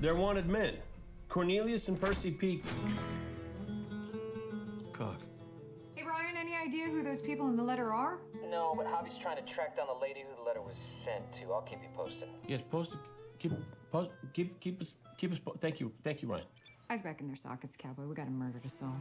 They're wanted men. Cornelius and Percy Peak. Cock. Hey, Ryan, any idea who those people in the letter are? No, but Javi's trying to track down the lady who the letter was sent to. I'll keep you posted. Yes, keep us. Thank you, Ryan. Eyes back in their sockets, Cowboy. We got a murder to solve.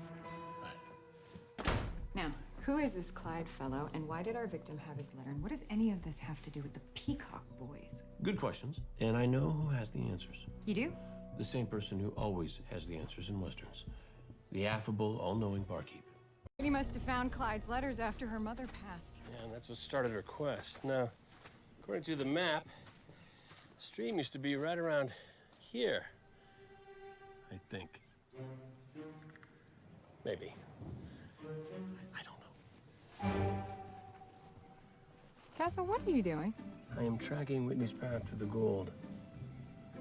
Now, who is this Clyde fellow, and why did our victim have his letter? And what does any of this have to do with the Peacock boys? Good questions, and I know who has the answers. You do? The same person who always has the answers in Westerns. The affable, all-knowing barkeep. He must have found Clyde's letters after her mother passed. Yeah, and that's what started her quest. Now, according to the map, the stream used to be right around here. I think. Maybe. I don't know. Castle, what are you doing? I am tracking Whitney's path to the gold.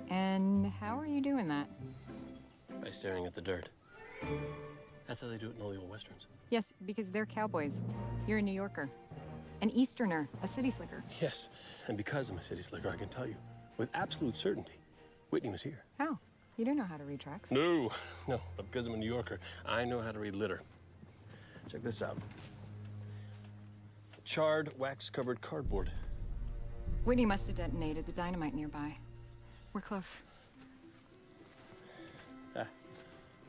And how are you doing that? By staring at the dirt. That's how they do it in all the old Westerns. Yes, because they're cowboys. You're a New Yorker. An Easterner, a city slicker. Yes, and because I'm a city slicker, I can tell you with absolute certainty, Whitney was here. How? You don't know how to read tracks. No, but because I'm a New Yorker, I know how to read litter. Check this out. Charred, wax-covered cardboard. Whitney must have detonated the dynamite nearby. We're close.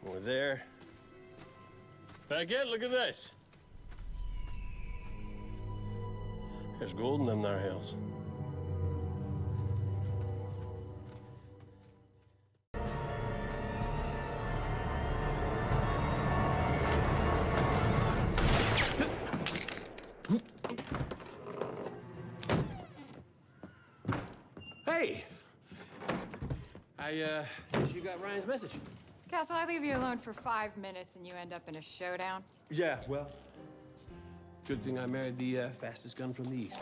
Over there. Back in, look at this. There's gold in them there hills. Hey! Guess you got Ryan's message. Castle, I leave you alone for 5 minutes and you end up in a showdown. Yeah, well, good thing I married the fastest gun from the East.